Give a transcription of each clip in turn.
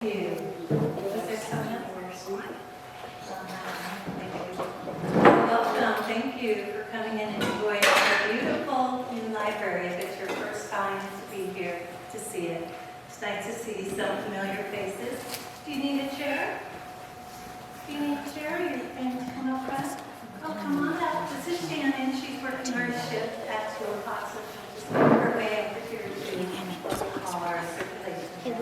Thank you. Was there someone? Welcome. Thank you for coming in and enjoying our beautiful new library. If it's your first time to be here to see it, it's nice to see some familiar faces. Do you need a chair? Do you need a chair? You're going to come up front? Oh, come on up. This is Shannon. She's working her shift at 2 o'clock, so she'll just make her way over here to call our circulation. Okay,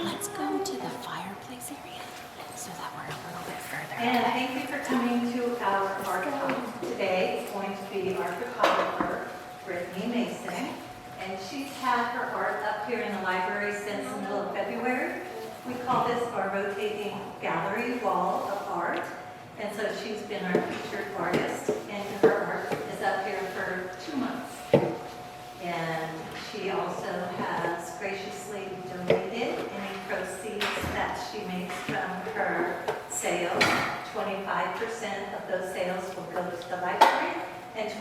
let's go to the fireplace area so that we're a little bit further And away. thank you for coming to our art talk. Today is going to be our photographer, Brittany Mason, and she's had her art up here in the library since the middle of February. We call this our rotating gallery wall of art, and so she's been our featured artist, and her art is up here for 2 months. And she also has graciously donated any proceeds that she makes from her sales. 25% of those sales will go to the library, and 25%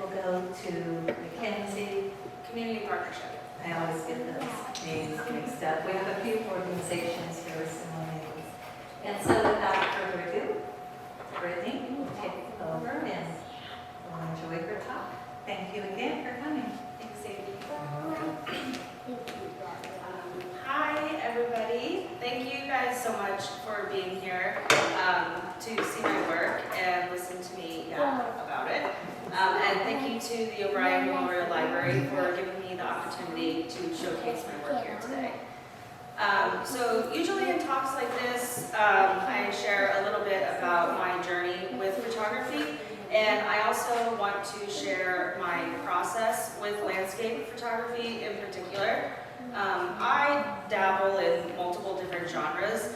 will go to Mackenzie Community partnership. I always get those names mixed up. We have a few organizations here with similar names. And so without further ado, Brittany will take over and we'll enjoy her talk. Thank you again for coming. Thanks, Sadie. Hi, everybody. Thank you guys so much for being here to see my work and listen to me about it. And thank you to the O'Brien Memorial Library for giving me the opportunity to showcase my work here today. So usually in talks like this, I share a little bit about my journey with photography, and I also want to share my process with landscape photography in particular. I dabble in multiple different genres,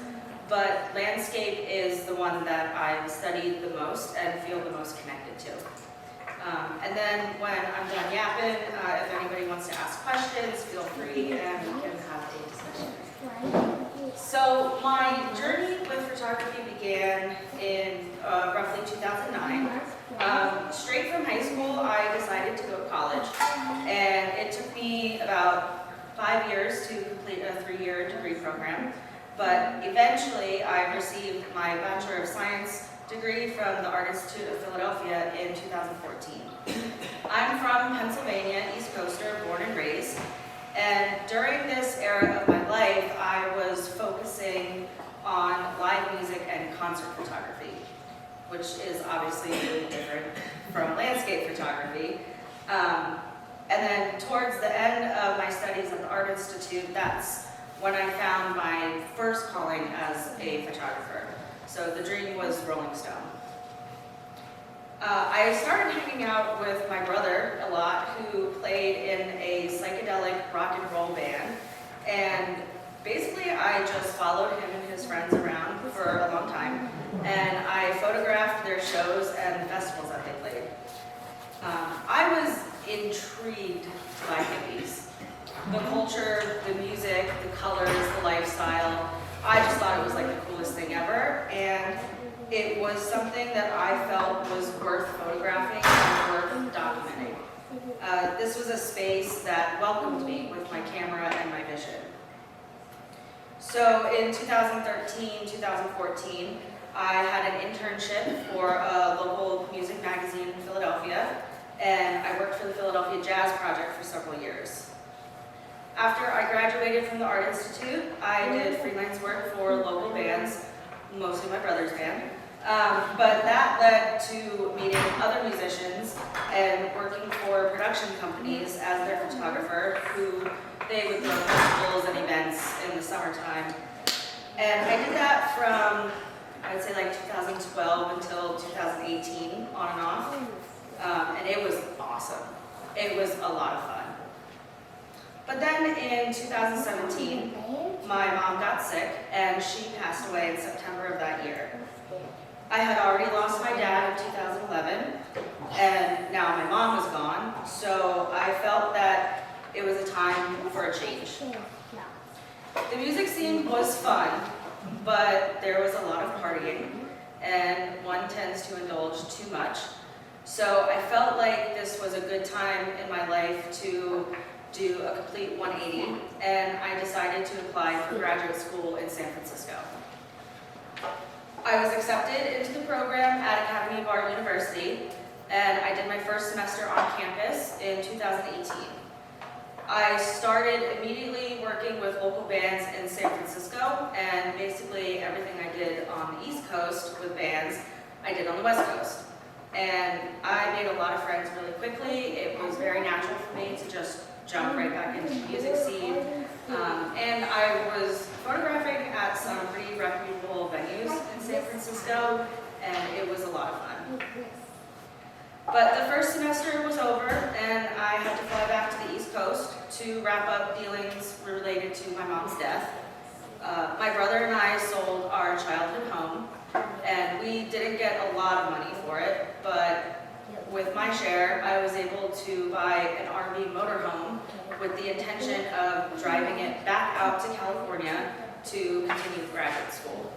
but landscape is the one that I've studied the most and feel the most connected to. And then when I'm done yapping, if anybody wants to ask questions, feel free and we can have a discussion. So my journey with photography began in roughly 2009. Straight from high school, I decided to go to college, and it took me about 5 years to complete a 3-year degree program. But eventually, I received my Bachelor of Science degree from the Art Institute of Philadelphia in 2014. I'm from Pennsylvania, East Coaster, born and raised. And during this era of my life, I was focusing on live music and concert photography, which is obviously really different from landscape photography. And then towards the end of my studies at the Art Institute, that's when I found my first calling as a photographer. So the dream was Rolling Stone. I started hanging out with my brother a lot, who played in a psychedelic rock and roll band. And basically I just followed him and his friends around for a long time. And I photographed their shows and the festivals that they played. I was intrigued by hippies. The culture, the music, the colors, the lifestyle. I just thought it was like the coolest thing ever, and it was something that I felt was worth photographing and worth documenting. This was a space that welcomed me with my camera and my vision. So in 2013, 2014, I had an internship for a local music magazine in Philadelphia, and I worked for the Philadelphia Jazz Project for several years. After I graduated from the Art Institute, I did freelance work for local bands, mostly my brother's band, but that led to meeting other musicians and working for production companies as their photographer, who they would throw festivals and events in the summertime. And I did that from, I would say like 2012 until 2018, on and off. And it was awesome. It was a lot of fun. But then in 2017, my mom got sick and she passed away in September of that year. I had already lost my dad in 2011, and now my mom was gone, so I felt that it was a time for a change. The music scene was fun, but there was a lot of partying, and one tends to indulge too much. So I felt like this was a good time in my life to do a complete 180, and I decided to apply for graduate school in San Francisco. I was accepted into the program at Academy of Art University, and I did my first semester on campus in 2018. I started immediately working with local bands in San Francisco, and basically everything I did on the East Coast with bands, I did on the West Coast. And I made a lot of friends really quickly. It was very natural for me to just jump right back into the music scene. And I was photographing at some pretty reputable venues in San Francisco, and it was a lot of fun. But the first semester was over, and I had to fly back to the East Coast to wrap up dealings related to my mom's death. My brother and I sold our childhood home, and we didn't get a lot of money for it, but with my share, I was able to buy an RV motorhome with the intention of driving it back out to California to continue graduate school.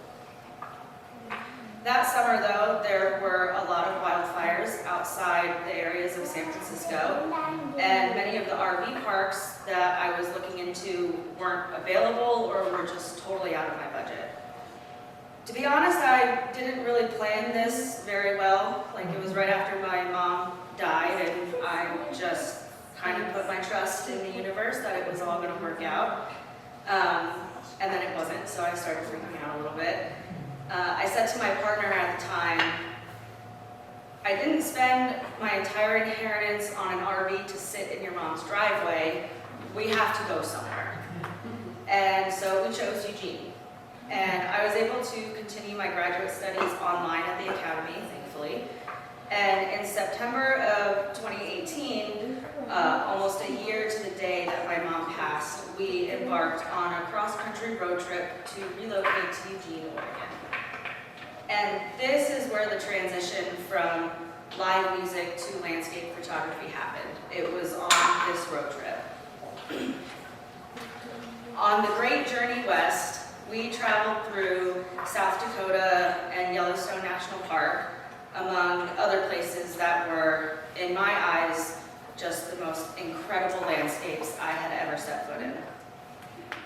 That summer, though, there were a lot of wildfires outside the areas of San Francisco, and many of the RV parks that I was looking into weren't available or were just totally out of my budget. To be honest, I didn't really plan this very well. Like, it was right after my mom died, and I just kind of put my trust in the universe that it was all going to work out. And then it wasn't, so I started freaking out a little bit. I said to my partner at the time, I didn't spend my entire inheritance on an RV to sit in your mom's driveway. We have to go somewhere. And so we chose Eugene. And I was able to continue my graduate studies online at the Academy, thankfully. And in September of 2018, almost a year to the day that my mom passed, we embarked on a cross-country road trip to relocate to Eugene, Oregon. And this is where the transition from live music to landscape photography happened. It was on this road trip. On the Great Journey West, we traveled through South Dakota and Yellowstone National Park, among other places that were, in my eyes, just the most incredible landscapes I had ever set foot in.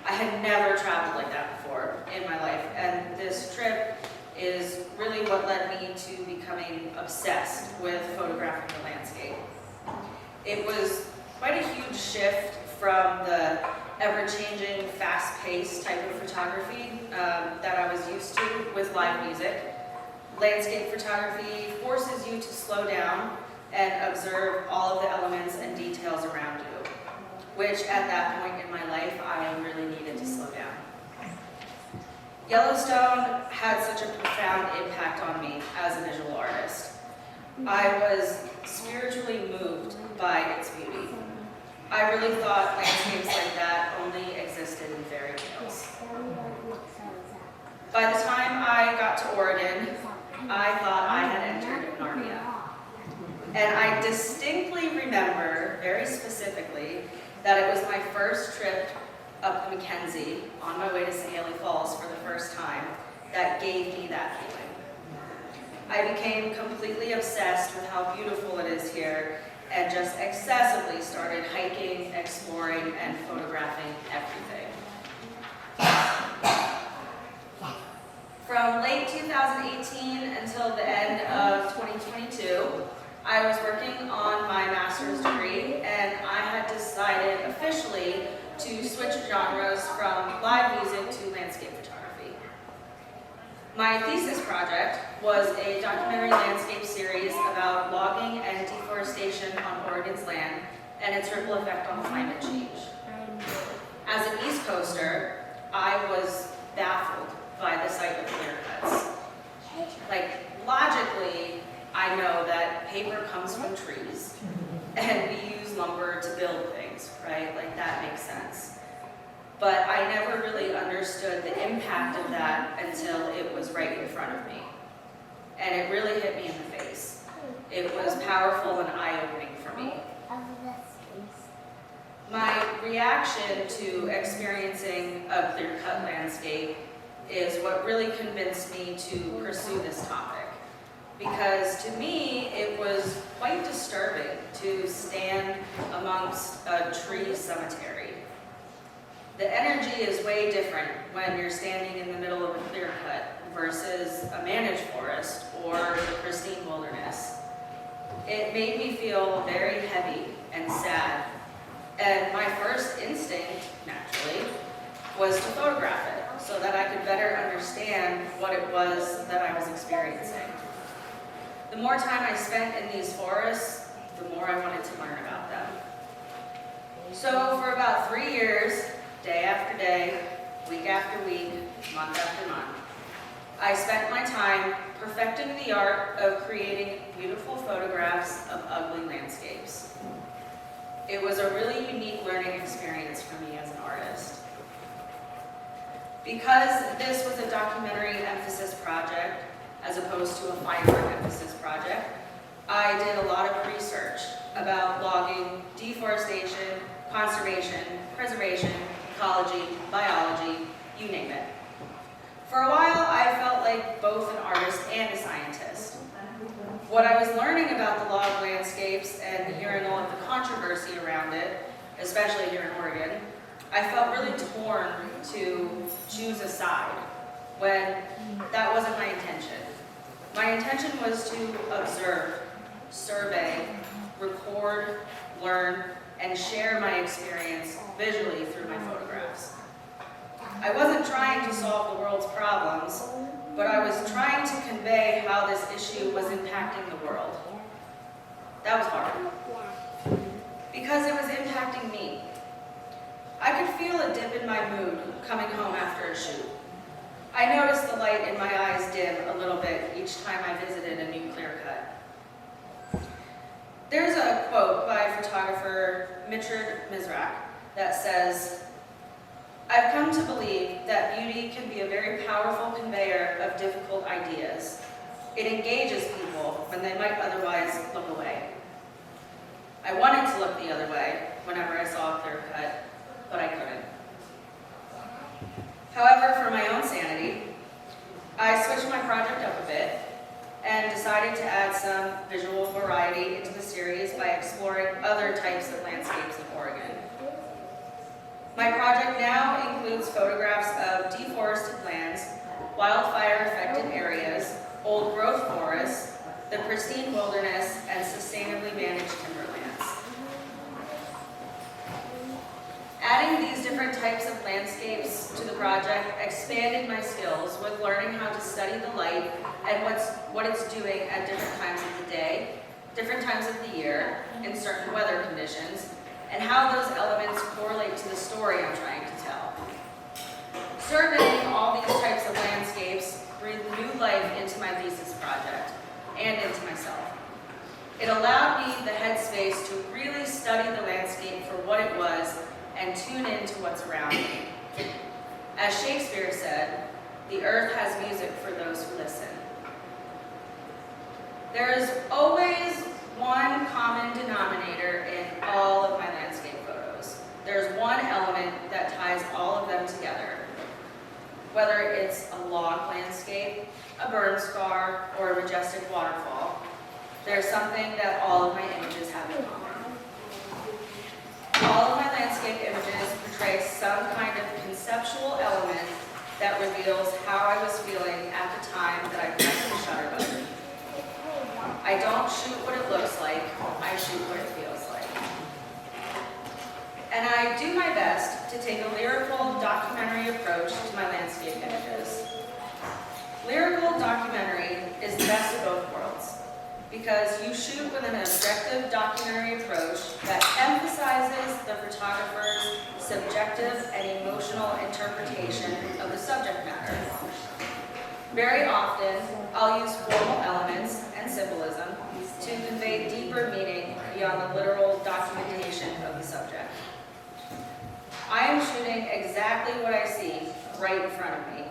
I had never traveled like that before in my life, and this trip is really what led me to becoming obsessed with photographing the landscape. It was quite a huge shift from the ever-changing, fast-paced type of photography that I was used to with live music. Landscape photography forces you to slow down and observe all of the elements and details around you, which at that point in my life, I really needed to slow down. Yellowstone had such a profound impact on me as a visual artist. I was spiritually moved by its beauty. I really thought landscapes like that only existed in fairy tales. By the time I got to Oregon, I thought I had entered Narnia. And I distinctly remember, very specifically, that it was my first trip up the Mackenzie on my way to Scaly Falls for the first time that gave me that feeling. I became completely obsessed with how beautiful it is here and just excessively started hiking, exploring, and photographing everything. From late 2018 until the end of 2022, I was working on my master's degree, and I had decided officially to switch genres from live music to landscape photography. My thesis project was a documentary landscape series about logging and deforestation on Oregon's land and its ripple effect on climate change. As an East Coaster, I was baffled by the sight of clear cuts. Like, logically, I know that paper comes from trees, and we use lumber to build things, right? Like, that makes sense. But I never really understood the impact of that until it was right in front of me. And it really hit me in the face. It was powerful and eye-opening for me. My reaction to experiencing a clear-cut landscape is what really convinced me to pursue this topic. because to me it was quite disturbing to stand amongst a tree cemetery. The energy is way different when you're standing in the middle of a clear cut versus a managed forest or the pristine wilderness. It made me feel very heavy and sad. And my first instinct, naturally, was to photograph it so that I could better understand what it was that I was experiencing. The more time I spent in these forests, the more I wanted to learn about them. So for about 3 years, day after day, week after week, month after month, I spent my time perfecting the art of creating beautiful photographs of ugly landscapes. It was a really unique learning experience for me as an artist. Because this was a documentary emphasis project, as opposed to a fine art emphasis project, I did a lot of research about logging, deforestation, conservation, preservation, ecology, biology, you name it. For a while, I felt like both an artist and a scientist. What I was learning about the logged landscapes and hearing all of the controversy around it, especially here in Oregon, I felt really torn to choose a side when that wasn't my intention. My intention was to observe, survey, record, learn, and share my experience visually through my photographs. I wasn't trying to solve the world's problems, but I was trying to convey how this issue was impacting the world. That was hard, because it was impacting me. I could feel a dip in my mood coming home after a shoot. I noticed the light in my eyes dim a little bit each time I visited a new clear cut. There's a quote by photographer Richard Mizrak that says, "I've come to believe that beauty can be a very powerful conveyor of difficult ideas. It engages people when they might otherwise look away." I wanted to look the other way whenever I saw a clear cut, but I couldn't. However, for my own sanity, I switched my project up a bit and decided to add some visual variety into the series by exploring other types of landscapes in Oregon. My project now includes photographs of deforested lands, wildfire-affected areas, old-growth forests, the pristine wilderness, and sustainably managed timberlands. Adding these different types of landscapes to the project expanded my skills with learning how to study the light and what it's doing at different times of the day, different times of the year, in certain weather conditions, and how those elements correlate to the story I'm trying to tell. Surveying all these types of landscapes breathed new life into my thesis project and into myself. It allowed me the headspace to really study the landscape for what it was and tune into what's around me. As Shakespeare said, "The earth has music for those who listen." There is always one common denominator in all of my landscape photos. There's one element that ties all of them together. Whether it's a log landscape, a burn scar, or a majestic waterfall, there's something that all of my images have in common. All of my landscape images portray some kind of conceptual element that reveals how I was feeling at the time that I pressed the shutter button. I don't shoot what it looks like, I shoot what it feels like. And I do my best to take a lyrical documentary approach to my landscape images. Lyrical documentary is the best of both worlds, because you shoot with an objective documentary approach that emphasizes the photographer's subjective and emotional interpretation of the subject matter. Very often, I'll use formal elements and symbolism to convey deeper meaning beyond the literal documentation of the subject. I am shooting exactly what I see right in front of me,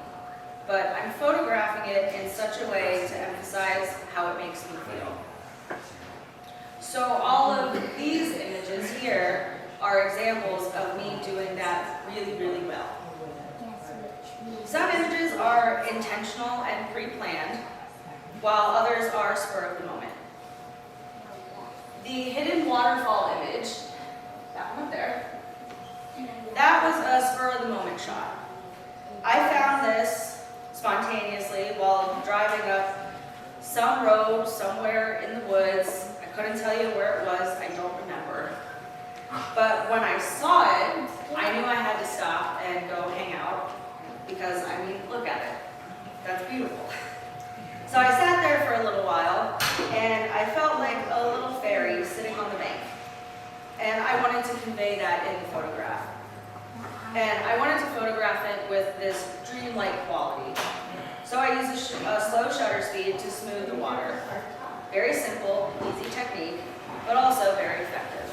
but I'm photographing it in such a way to emphasize how it makes me feel. So all of these images here are examples of me doing that really, really well. Some images are intentional and pre-planned, while others are spur of the moment. The hidden waterfall image, that one up there, that was a spur of the moment shot. I found this spontaneously while driving up some road somewhere in the woods. I couldn't tell you where it was, I don't remember. But when I saw it, I knew I had to stop and go hang out because, I mean, look at it. That's beautiful. So I sat there for a little while and I felt like a little fairy sitting on the bank. And I wanted to convey that in the photograph. And I wanted to photograph it with this dreamlike quality. So I used a slow shutter speed to smooth the water. Very simple, easy technique, but also very effective.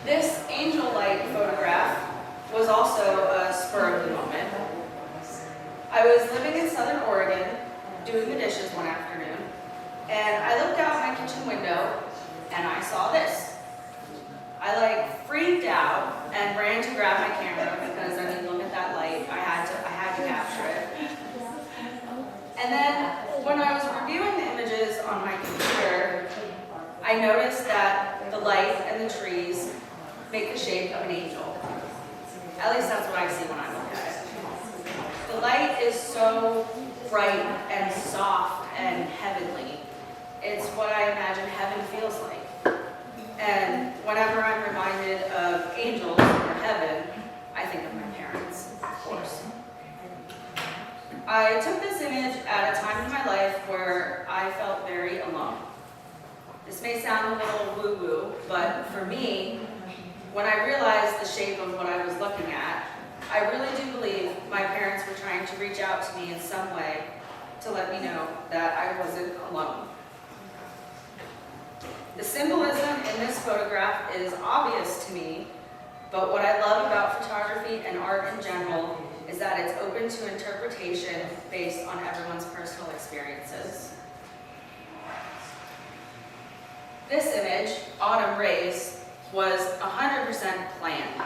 This angel light photograph was also a spur of the moment. I was living in Southern Oregon, doing the dishes one afternoon, and I looked out my kitchen window and I saw this. I freaked out and ran to grab my camera because, I mean, look at that light. I had to capture it. And then when I was reviewing the images on my computer, I noticed that the light and the trees make the shape of an angel. At least that's what I see when I look at it. The light is so bright and soft and heavenly. It's what I imagine heaven feels like. And whenever I'm reminded of angels or heaven, I think of my parents, of course. I took this image at a time in my life where I felt very alone. This may sound a little woo-woo, but for me, when I realized the shape of what I was looking at, I really do believe my parents were trying to reach out to me in some way to let me know that I wasn't alone. The symbolism in this photograph is obvious to me, but what I love about photography and art in general is that it's open to interpretation based on everyone's personal experiences. This image, Autumn Rays, was 100% planned.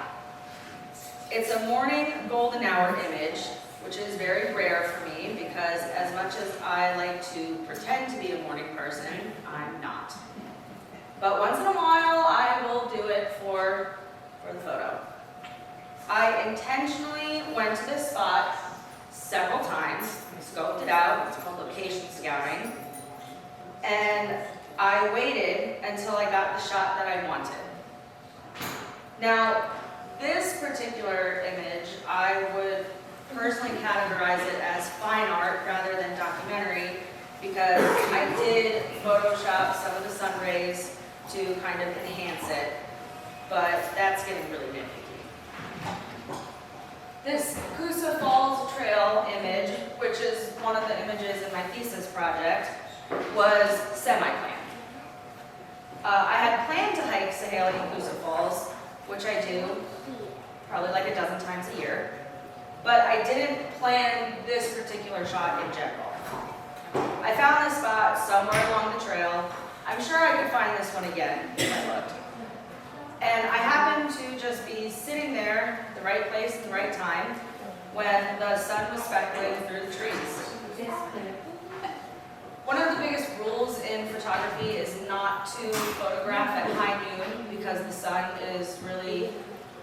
It's a morning golden hour image, which is very rare for me because as much as I like to pretend to be a morning person, I'm not. But once in a while, I will do it for the photo. I intentionally went to this spot several times, scoped it out, it's called location scouting, and I waited until I got the shot that I wanted. Now, this particular image, I would personally categorize it as fine art rather than documentary because I did Photoshop some of the sun rays to kind of enhance it, but that's getting really nitpicky. This Coosa Falls Trail image, which is one of the images in my thesis project, was semi-planned. I had planned to hike Sahaley and Coosa Falls, which I do probably like a dozen times a year, but I didn't plan this particular shot in general. I found this spot somewhere along the trail. I'm sure I could find this one again if I looked. And I happened to just be sitting there, the right place at the right time, when the sun was speckling through the trees. One of the biggest rules in photography is not to photograph at high noon because the sun is really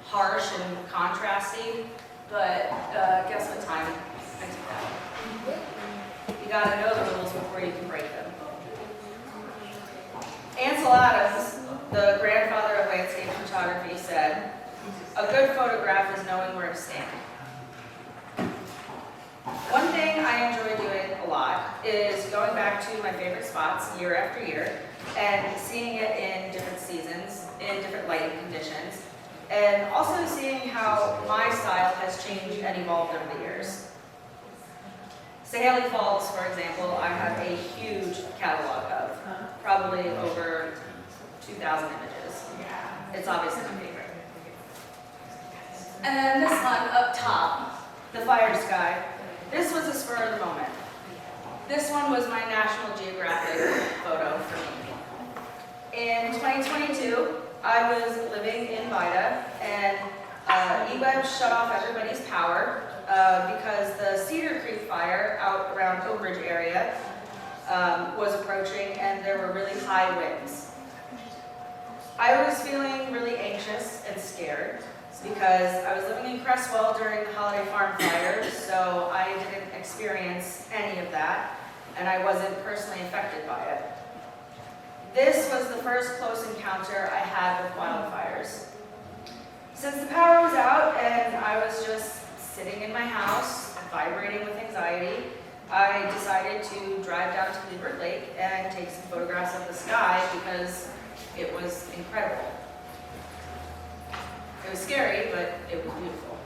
harsh and contrasty, but guess what time I took that? You gotta know the rules before you can break them. Ansel Adams, the grandfather of landscape photography, said, "A good photograph is knowing where to stand." One thing I enjoy doing a lot is going back to my favorite spots year after year and seeing it in different seasons, in different lighting conditions, and also seeing how my style has changed and evolved over the years. Sahaley Falls, for example, I have a huge catalog of, probably over 2,000 images. It's obviously my favorite. And then this one up top, the fire sky. This was a spur of the moment. This one was my National Geographic photo for me. In 2022, I was living in Vida, and E-Web shut off everybody's power because the Cedar Creek fire out around Oak Ridge area was approaching and there were really high winds. I was feeling really anxious and scared because I was living in Cresswell during the Holiday Farm fire, so I didn't experience any of that, and I wasn't personally affected by it. This was the first close encounter I had with wildfires. Since the power was out and I was just sitting in my house, vibrating with anxiety, I decided to drive down to Leeward Lake and take some photographs of the sky because it was incredible. It was scary, but it was beautiful.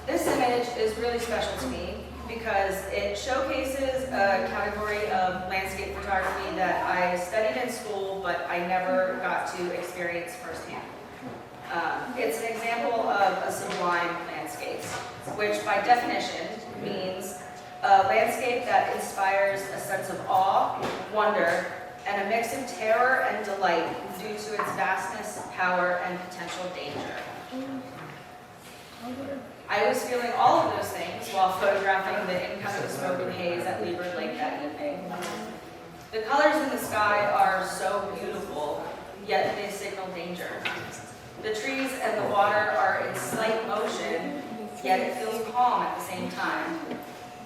This image is really special to me because it showcases a category of landscape photography that I studied in school, but I never got to experience firsthand. It's an example of a sublime landscape, which by definition means a landscape that inspires a sense of awe, wonder, and a mix of terror and delight due to its vastness, power, and potential danger. I was feeling all of those things while photographing the incoming smoke and haze at Leeward Lake that evening. The colors in the sky are so beautiful, yet they signal danger. The trees and the water are in slight motion, yet it feels calm at the same time.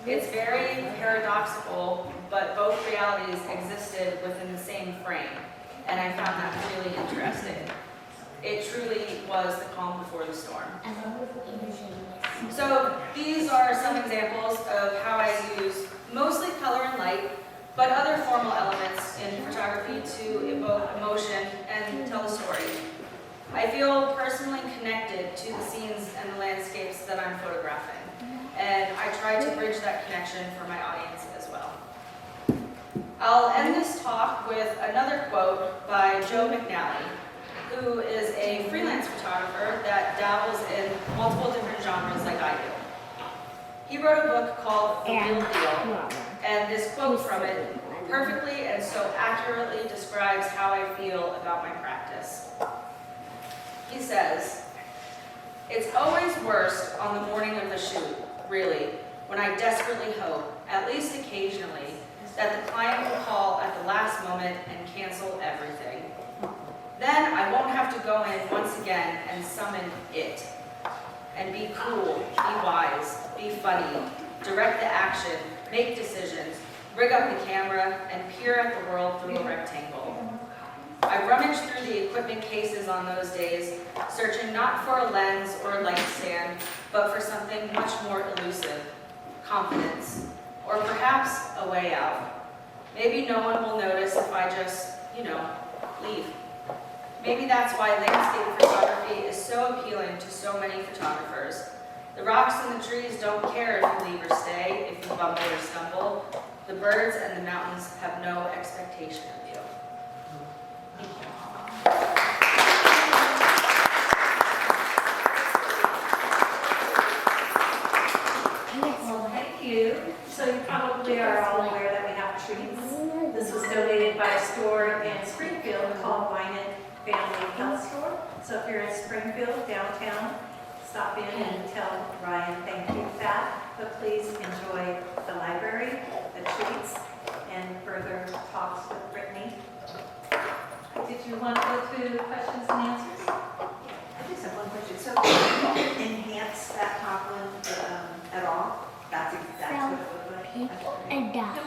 It's very paradoxical, but both realities existed within the same frame, and I found that really interesting. It truly was the calm before the storm. So these are some examples of how I use mostly color and light, but other formal elements in photography to evoke emotion and tell a story. I feel personally connected to the scenes and the landscapes that I'm photographing, and I try to bridge that connection for my audience as well. I'll end this talk with another quote by Joe McNally, who is a freelance photographer that dabbles in multiple different genres like I do. He wrote a book called The Real Deal, and this quote from it perfectly and so accurately describes how I feel about my practice. He says, "It's always worst on the morning of the shoot, really, when I desperately hope, at least occasionally, that the client will call at the last moment and cancel everything. Then I won't have to go in once again and summon it. And be cool, be wise, be funny, direct the action, make decisions, rig up the camera, and peer at the world through a rectangle. I rummaged through the equipment cases on those days, searching not for a lens or a light stand, but for something much more elusive, confidence, or perhaps a way out. Maybe no one will notice if I just, leave. Maybe that's why landscape photography is so appealing to so many photographers. The rocks and the trees don't care if you leave or stay, if you bumble or stumble. The birds and the mountains have no expectation of you." Well, thank you. So you probably are all aware that we have treats. This was donated by a store in Springfield called Wine and Family Health Store. So if you're in Springfield, downtown, stop in and tell Ryan thank you for that. But please enjoy the library, the treats, and further talks with Brittany. Did you want to go to questions and answers? I just have one question. So can you enhance that top one at all? That's exactly what it would look like. Adopt.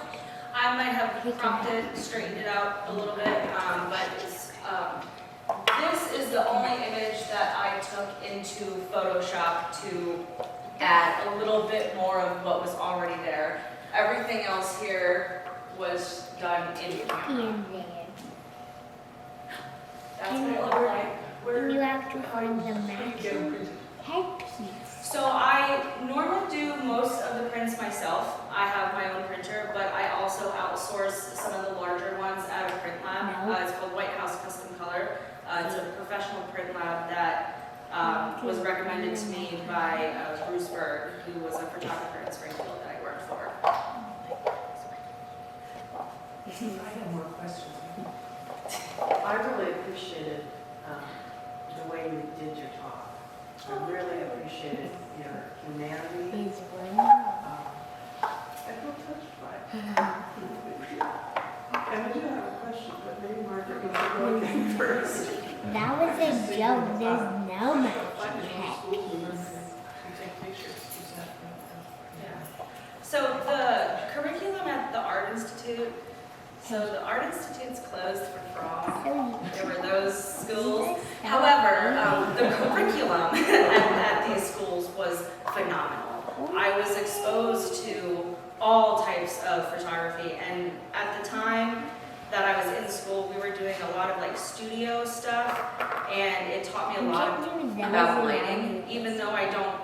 I might have prompted, straightened it out a little bit, but this is the only image that I took into Photoshop to add a little bit more of what was already there. Everything else here was done in camera. That's what it looked like. You have to find the matching headpiece. So I normally do most of the prints myself. I have my own printer, but I also outsource some of the larger ones at a print lab. It's called White House Custom Color. It's a professional print lab that was recommended to me by Bruce Berg, who was a photographer in Springfield that I worked for. I have more questions. I really appreciated the way you did your talk. I really appreciated your humanity. He's running. I feel touched by it. And I do have a question, but maybe Margaret, you should go again first. That was a joke. There's no magic hat. You take pictures, is that? So the curriculum at the Art Institute, so the Art Institute's closed for fraud. There were those schools. However, the curriculum at these schools was phenomenal. I was exposed to all types of photography, and at the time that I was in school, we were doing a lot of like studio stuff, and it taught me a lot about lighting. Even though I don't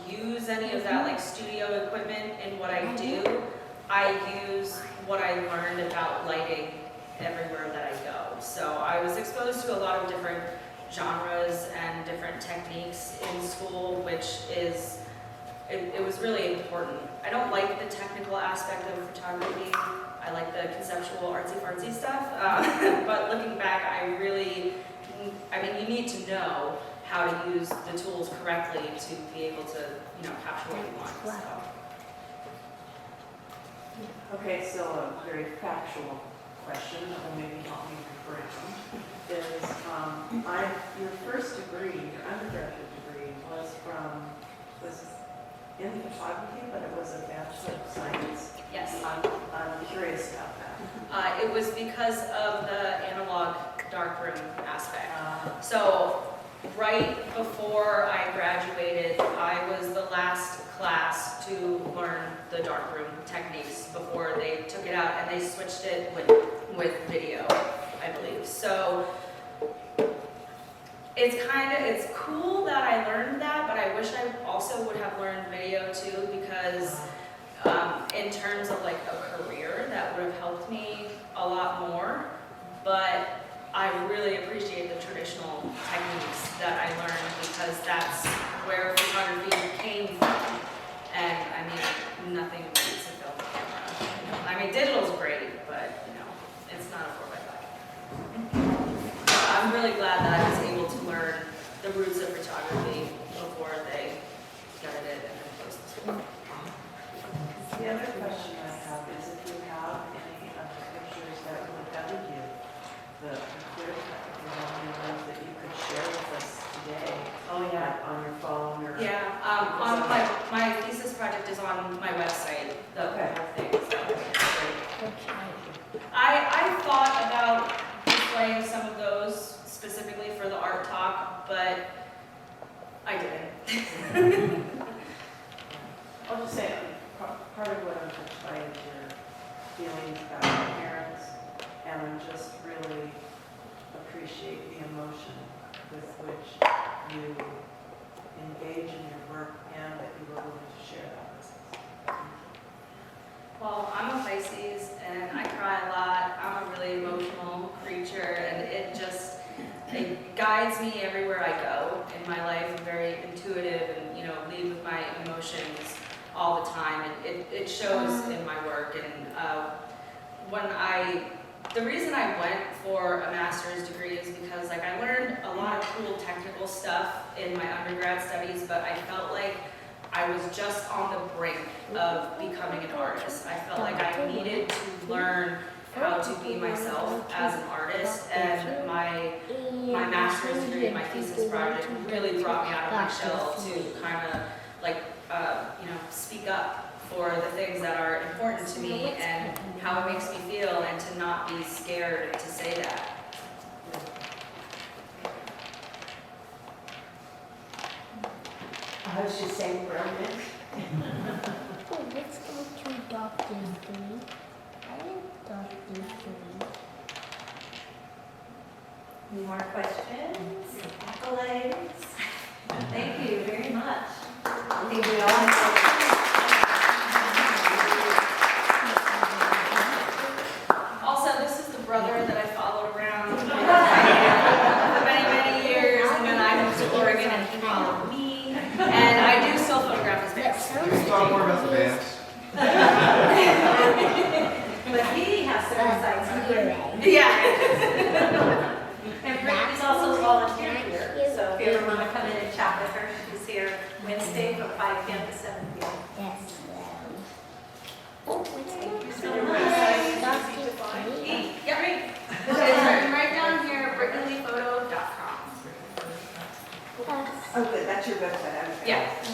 use any of that like studio equipment in what I do, I use what I learned about lighting everywhere that I go. So I was exposed to a lot of different genres and different techniques in school, which is, it was really important. I don't like the technical aspect of photography. I like the conceptual artsy-fartsy stuff, but looking back, I mean, you need to know how to use the tools correctly to be able to, capture what you want. So. Okay, so a very factual question that will maybe help me reframe is, your first degree, your undergraduate degree was in photography, but it was a Bachelor of Science. Yes. I'm curious about that. It was because of the analog darkroom aspect. So right before I graduated, I was the last class to learn the darkroom techniques before they took it out, and they switched it with video, I believe. So it's cool that I learned that, but I wish I also would have learned video too, because in terms of like a career, that would have helped me a lot more. But I really appreciate the traditional techniques that I learned, because that's where photography came from. And I mean, nothing beats a film camera. I mean, digital's great, but it's not a 4x5. I'm really glad that I was able to learn the roots of photography before they gutted it and then closed the school. The other question I have is if you have any of the pictures that really guided you, the clear technical ones that you could share with us today. Oh yeah. On your phone or. Yeah, on my thesis project is on my website, the whole thing, so it's great. I thought about displaying some of those specifically for the art talk, but I didn't. I'll just say, part of what I'm touched by is your feelings about your parents, and I just really appreciate the emotion with which you engage in your work and that you were willing to share that with us. Well, I'm a Pisces and I cry a lot. I'm a really emotional creature, and it guides me everywhere I go in my life. I'm very intuitive and lead with my emotions all the time, and it shows in my work. And the reason I went for a master's degree is because I learned a lot of cool technical stuff in my undergrad studies, but I felt like I was just on the brink of becoming an artist. I felt like I needed to learn how to be myself as an artist, and my master's degree, my thesis project really brought me out of my shell to kind of speak up for the things that are important to me and how it makes me feel, and to not be scared to say that. I was just saying, brilliant. Oh, let's go to Dr. Three. I am Dr. Three. Any more questions? Accolades? Thank you very much. I think we all Also, this is the brother that I followed around for many, many years, and then I moved to Oregon and he followed me. And I do still photograph his dance. Can we talk more about the dance? But he has certain sites here. Yeah. And Brittany's also volunteered here, so if you ever want to come in and chat with her, she's here Wednesday from 5 p.m. to 7 p.m. Yes. Thank you so Your much. website is easy to find? Yeah, right. It's right down here, brittanyphoto.com. Oh, good, that's your website, I was. Yeah.